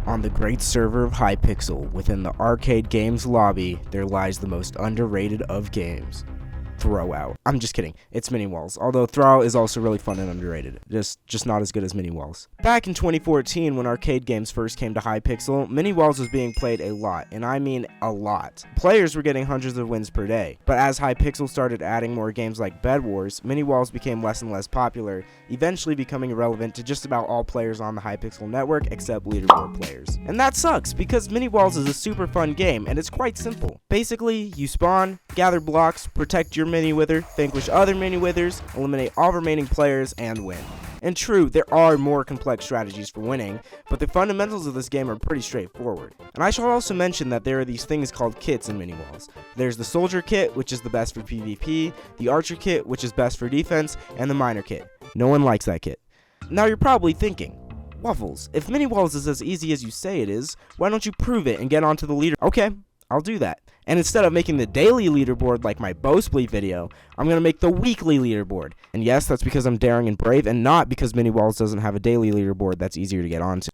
On the great server of Hypixel, within the arcade games lobby, there lies the most underrated of games. Throwout. I'm just kidding. It's mini walls. Although Throwout is also really fun and underrated. Just not as good as mini walls. Back in 2014, when arcade games first came to Hypixel, mini walls was being played a lot, and I mean a lot. Players were getting hundreds of wins per day. But as Hypixel started adding more games like Bed Wars, mini walls became less and less popular, eventually becoming irrelevant to just about all players on the Hypixel network except leaderboard players. And that sucks, because mini walls is a super fun game, and it's quite simple. Basically, you spawn, gather blocks, protect your mini wither, vanquish other mini withers, eliminate all remaining players, and win. And true, there are more complex strategies for winning, but the fundamentals of this game are pretty straightforward. And I shall also mention that there are these things called kits in mini walls. There's the soldier kit, which is the best for PvP, the archer kit, which is best for defense, and the miner kit. No one likes that kit. Now you're probably thinking, Waffles, if mini walls is as easy as you say it is, why don't you prove it and get onto the leader? Okay, I'll do that. And instead of making the daily leaderboard like my bow split video, I'm going to make the weekly leaderboard. And yes, that's because I'm daring and brave, and not because mini walls doesn't have a daily leaderboard that's easier to get onto.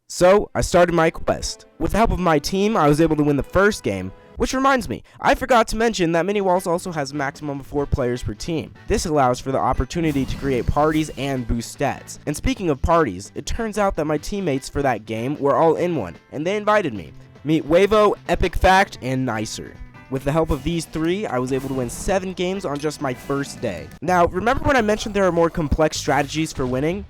So, I started my quest. With the help of my team, I was able to win the first game, which reminds me, I forgot to mention that mini walls also has a maximum of 4 players per team. This allows for the opportunity to create parties and boost stats. And speaking of parties, it turns out that my teammates for that game were all in one, and they invited me. Meet Wavo, Epic Fact, and Nicer. With the help of these 3, I was able to win 7 games on just my first day. Now, remember when I mentioned there are more complex strategies for winning?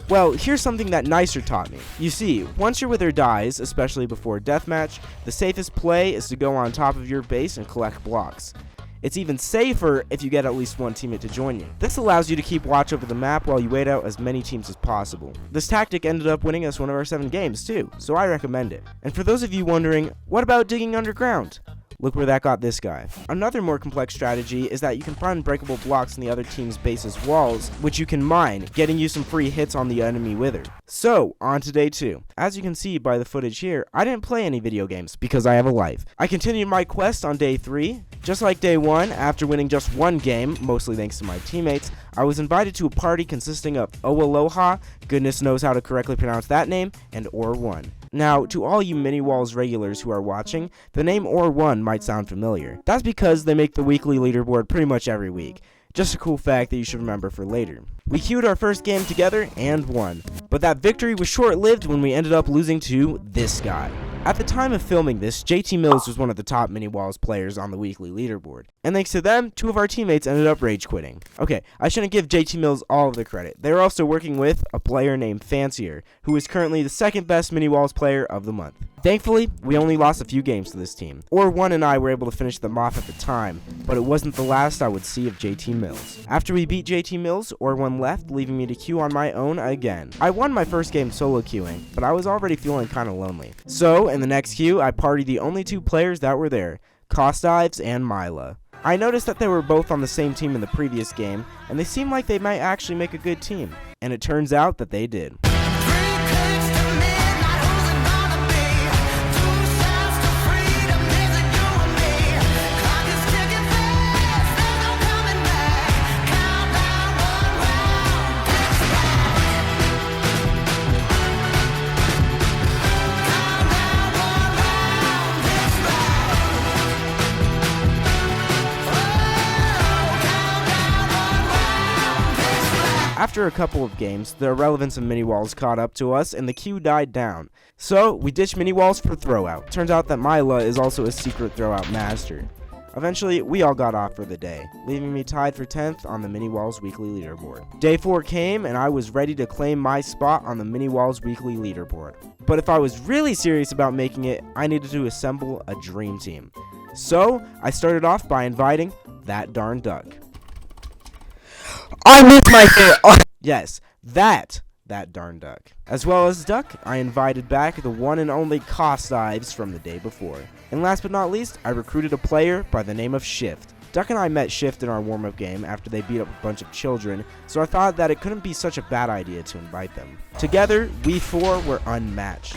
Well, here's something that Nicer taught me. You see, once your wither dies, especially before a deathmatch, the safest play is to go on top of your base and collect blocks. It's even safer if you get at least one teammate to join you. This allows you to keep watch over the map while you wait out as many teams as possible. This tactic ended up winning us one of our 7 games too, so I recommend it. And for those of you wondering, what about digging underground? Look where that got this guy. Another more complex strategy is that you can find breakable blocks in the other team's base's walls, which you can mine, getting you some free hits on the enemy wither. So, on to day 2. As you can see by the footage here, I didn't play any video games because I have a life. I continued my quest on day 3. Just like day 1, after winning just 1 game, mostly thanks to my teammates, I was invited to a party consisting of Aloha, goodness knows how to correctly pronounce that name, and Or1. Now, to all you mini walls regulars who are watching, the name Or1 might sound familiar. That's because they make the weekly leaderboard pretty much every week. Just a cool fact that you should remember for later. We queued our first game together and won, but that victory was short-lived when we ended up losing to this guy. At the time of filming this, JT Mills was one of the top mini walls players on the weekly leaderboard, and thanks to them, 2 of our teammates ended up rage quitting. Okay, I shouldn't give JT Mills all of the credit. They were also working with a player named Fancier, who is currently the 2nd best mini walls player of the month. Thankfully, we only lost a few games to this team. Or1 and I were able to finish them off at the time, but it wasn't the last I would see of JT Mills. After we beat JT Mills, Or1 left, leaving me to queue on my own again. I won my first game solo queuing, but I was already feeling kinda lonely. So, in the next queue, I partied the only 2 players that were there, Cost Dives and Mila. I noticed that they were both on the same team in the previous game, and they seemed like they might actually make a good team. And it turns out that they did. After a couple of games, the irrelevance of mini walls caught up to us and the queue died down. So, we ditched mini walls for throwout. Turns out that Mila is also a secret throwout master. Eventually, we all got off for the day, leaving me tied for 10th on the mini walls weekly leaderboard. Day 4 came and I was ready to claim my spot on the mini walls weekly leaderboard. But if I was really serious about making it, I needed to assemble a dream team. So, I started off by inviting that darn duck. I missed my hit. Yes, that darn duck. As well as Duck, I invited back the one and only Cost Dives from the day before. And last but not least, I recruited a player by the name of Shift. Duck and I met Shift in our warm-up game after they beat up a bunch of children, so I thought that it couldn't be such a bad idea to invite them. Together, we 4 were unmatched.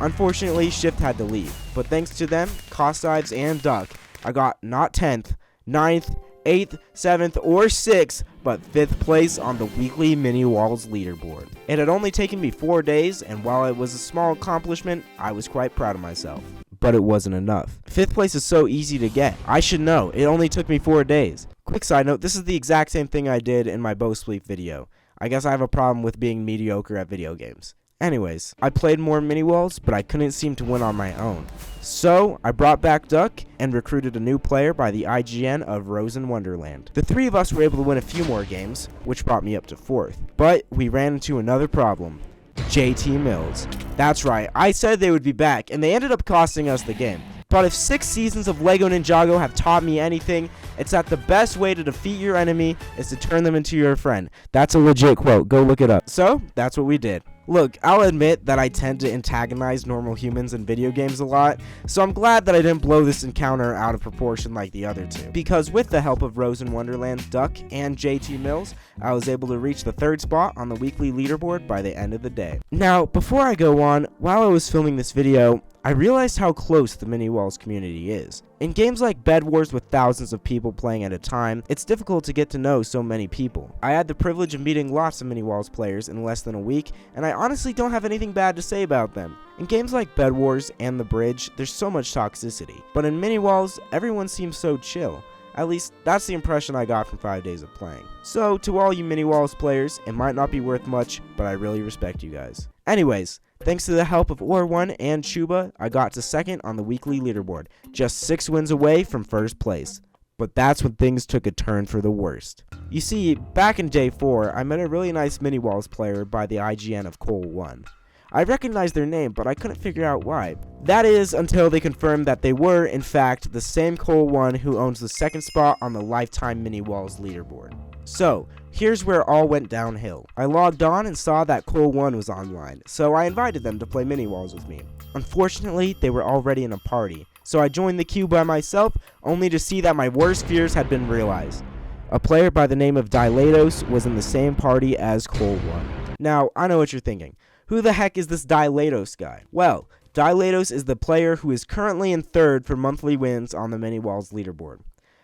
Unfortunately, Shift had to leave, but thanks to them, Cost Dives, and Duck, I got not 10th, 9th, 8th, 7th, or 6th, but 5th place on the weekly Mini Walls leaderboard. It had only taken me 4 days, and while it was a small accomplishment, I was quite proud of myself. But it wasn't enough. 5th place is so easy to get. I should know, it only took me 4 days. Quick side note, this is the exact same thing I did in my bow sweep video. I guess I have a problem with being mediocre at video games. Anyways, I played more mini walls, but I couldn't seem to win on my own. So, I brought back Duck and recruited a new player by the IGN of Rose in Wonderland. The 3 of us were able to win a few more games, which brought me up to 4th. But we ran into another problem. JT Mills. That's right, I said they would be back, and they ended up costing us the game. But if 6 seasons of LEGO Ninjago have taught me anything, it's that the best way to defeat your enemy is to turn them into your friend. That's a legit quote, go look it up. So, that's what we did. Look, I'll admit that I tend to antagonize normal humans in video games a lot, so I'm glad that I didn't blow this encounter out of proportion like the other two. Because with the help of Rose in Wonderland, Duck, and JT Mills, I was able to reach the 3rd spot on the weekly leaderboard by the end of the day. Now, before I go on, while I was filming this video, I realized how close the Mini Walls community is. In games like Bed Wars with thousands of people playing at a time, it's difficult to get to know so many people. I had the privilege of meeting lots of Mini Walls players in less than a week, and I honestly don't have anything bad to say about them. In games like Bed Wars and The Bridge, there's so much toxicity, but in Mini Walls, everyone seems so chill. At least, that's the impression I got from 5 days of playing. So, to all you Mini Walls players, it might not be worth much, but I really respect you guys. Anyways, thanks to the help of Or1 and Chuba, I got to 2nd on the weekly leaderboard, just 6 wins away from 1st place. But that's when things took a turn for the worst. You see, back in day 4, I met a really nice Mini Walls player by the IGN of Cole1. I recognized their name, but I couldn't figure out why. That is, until they confirmed that they were, in fact, the same Cole1 who owns the 2nd spot on the Lifetime Mini Walls leaderboard. So, here's where it all went downhill. I logged on and saw that Cole1 was online, so I invited them to play Mini Walls with me. Unfortunately, they were already in a party, so I joined the queue by myself, only to see that my worst fears had been realized. A player by the name of Dilatos was in the same party as Cole1. Now, I know what you're thinking. Who the heck is this Dilatos guy? Well, Dilatos is the player who is currently in 3rd for monthly wins on the Mini Walls leaderboard.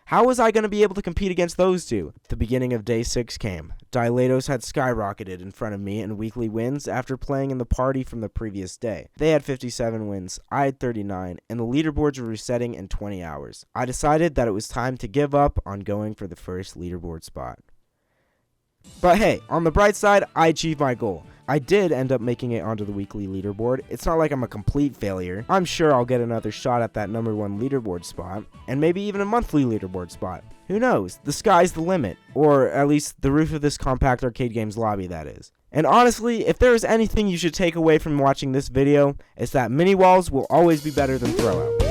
How was I going to be able to compete against those two? The beginning of day 6 came. Dilatos had skyrocketed in front of me in weekly wins after playing in the party from the previous day. They had 57 wins, I had 39, and the leaderboards were resetting in 20 hours. I decided that it was time to give up on going for the first leaderboard spot. But hey, on the bright side, I achieved my goal. I did end up making it onto the weekly leaderboard. It's not like I'm a complete failure. I'm sure I'll get another shot at that #1 leaderboard spot, and maybe even a monthly leaderboard spot. Who knows? The sky's the limit. Or at least the roof of this compact arcade games lobby, that is. And honestly, if there is anything you should take away from watching this video, it's that Mini Walls will always be better than Throwout.